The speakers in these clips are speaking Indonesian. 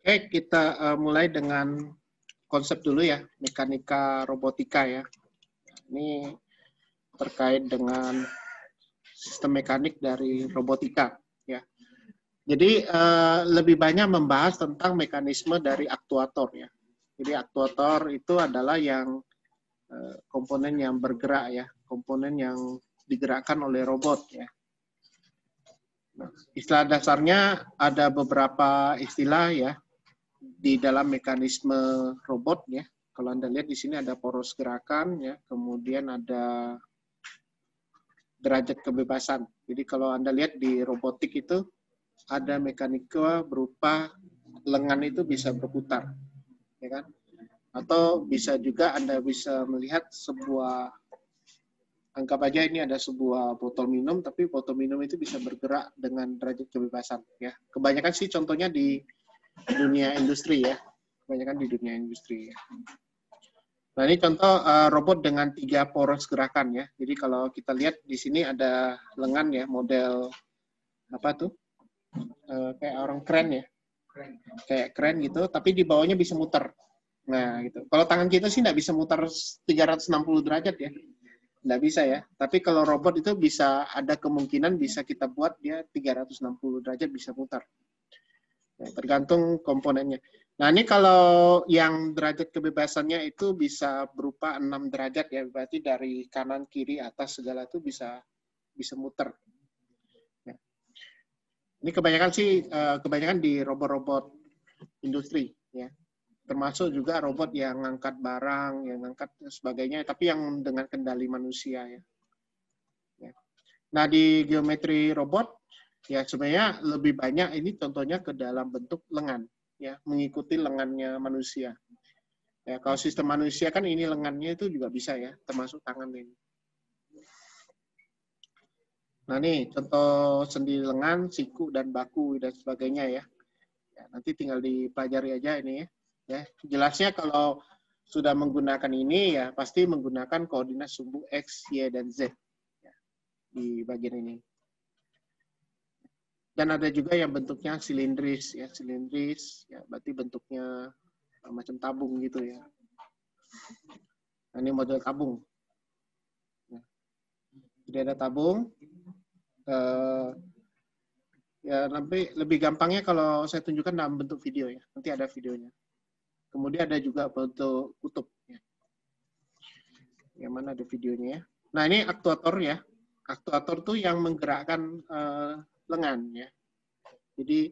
Oke, kita mulai dengan konsep dulu ya, mekanika robotika ya. Ini terkait dengan sistem mekanik dari robotika ya. Jadi lebih banyak membahas tentang mekanisme dari aktuator ya. Jadi aktuator itu adalah yang komponen yang bergerak ya, komponen yang digerakkan oleh robot ya. Nah, istilah dasarnya ada beberapa istilah ya di dalam mekanisme robot ya. Kalau Anda lihat di sini ada poros gerakan ya, kemudian ada derajat kebebasan. Jadi kalau Anda lihat di robotik itu ada mekanika berupa lengan itu bisa berputar, ya kan? Atau bisa juga Anda bisa melihat sebuah, anggap aja ini ada sebuah botol minum, tapi botol minum itu bisa bergerak dengan derajat kebebasan. Ya, kebanyakan sih contohnya di dunia industri ya, kebanyakan di dunia industri. Ya. Nah ini contoh robot dengan 3 poros gerakan ya. Jadi kalau kita lihat di sini ada lengan ya, model apa tuh? Kayak orang keren ya, kayak keren gitu, tapi di bawahnya bisa muter. Nah, gitu. Kalau tangan kita sih nggak bisa muter 360 derajat ya. Nggak bisa ya. Tapi kalau robot itu bisa, ada kemungkinan bisa kita buat dia 360 derajat bisa muter. Ya, tergantung komponennya. Nah, ini kalau yang derajat kebebasannya itu bisa berupa 6 derajat ya. Berarti dari kanan, kiri, atas segala itu bisa muter. Ya. Ini kebanyakan di robot-robot industri ya. Termasuk juga robot yang ngangkat barang, yang ngangkat sebagainya, tapi yang dengan kendali manusia ya. Nah di geometri robot ya sebenarnya lebih banyak ini contohnya ke dalam bentuk lengan ya, mengikuti lengannya manusia. Ya kalau sistem manusia kan ini lengannya itu juga bisa ya, termasuk tangan ini. Nah nih contoh sendi lengan, siku dan baku dan sebagainya ya. Ya nanti tinggal dipelajari aja ini ya. Ya, jelasnya kalau sudah menggunakan ini ya pasti menggunakan koordinat sumbu X, Y, dan Z ya, di bagian ini. Dan ada juga yang bentuknya silindris ya, berarti bentuknya macam tabung gitu ya. Nah, ini model tabung. Nah, jadi ada tabung. Ya nanti lebih gampangnya kalau saya tunjukkan dalam bentuk video ya. Nanti ada videonya. Kemudian ada juga bentuk kutub. Ya. Yang mana ada videonya ya. Nah ini aktuator ya. Aktuator tuh yang menggerakkan lengan ya. Jadi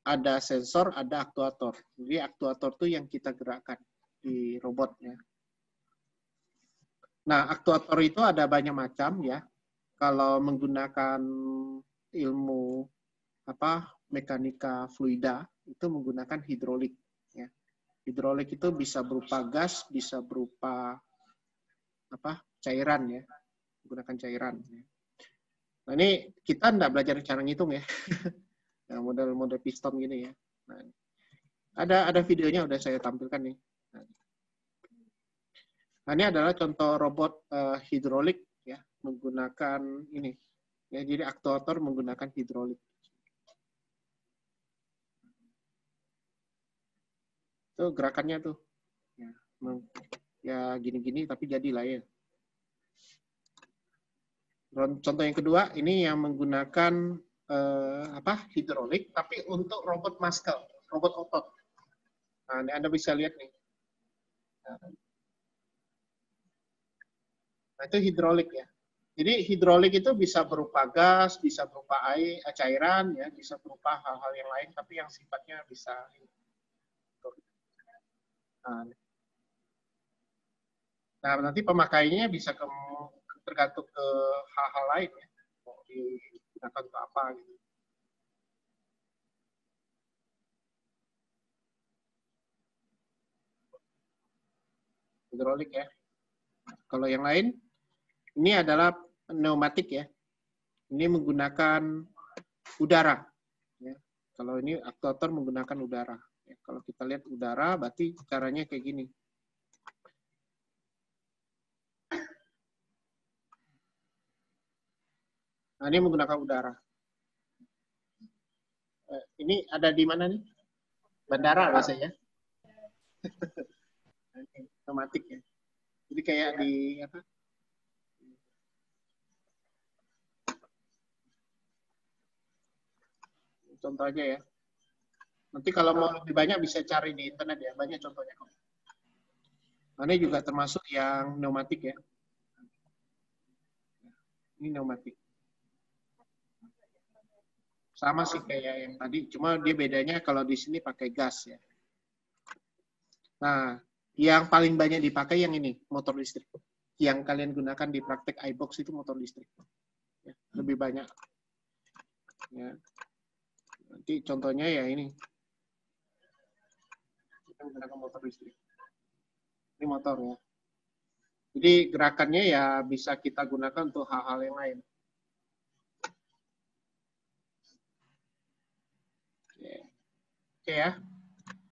ada sensor, ada aktuator. Jadi aktuator tuh yang kita gerakkan di robotnya. Nah aktuator itu ada banyak macam ya. Kalau menggunakan ilmu mekanika fluida itu menggunakan hidrolik. Ya. Hidrolik itu bisa berupa gas, bisa berupa cairan ya, menggunakan cairan. Nah ini kita tidak belajar cara ngitung ya, model-model piston gini ya. Nah, ada videonya udah saya tampilkan nih. Nah ini adalah contoh robot hidrolik ya, menggunakan ini. Ya, jadi aktuator menggunakan hidrolik. Itu gerakannya tuh. Ya gini-gini tapi jadilah ya. Contoh yang kedua ini yang menggunakan hidrolik tapi untuk robot muscle, robot otot. Nah, ini Anda bisa lihat nih. Nah, itu hidrolik ya. Jadi hidrolik itu bisa berupa gas, bisa berupa air, cairan ya, bisa berupa hal-hal yang lain tapi yang sifatnya bisa nah, nanti pemakaiannya bisa tergantung ke hal-hal lain ya. Mau digunakan untuk apa gitu. Hidrolik ya. Kalau yang lain, ini adalah pneumatik ya. Ini menggunakan udara. Ya. Kalau ini aktuator menggunakan udara. Ya. Kalau kita lihat udara, berarti caranya kayak gini. Nah, ini menggunakan udara. Ini ada di mana nih? bandara biasanya. Otomatis ya. Jadi kayak di apa? Contoh aja ya. Nanti kalau mau lebih banyak bisa cari di internet ya, banyak contohnya. Ini juga termasuk yang pneumatik ya. Ini pneumatik. Sama sih kayak yang tadi, cuma dia bedanya kalau di sini pakai gas ya. Nah, yang paling banyak dipakai yang ini, motor listrik. Yang kalian gunakan di praktek iBox itu motor listrik. Ya, lebih banyak. Ya. Nanti contohnya ya ini. Kita menggunakan motor listrik. Ini motor ya. Jadi gerakannya ya bisa kita gunakan untuk hal-hal yang lain. Oke ya.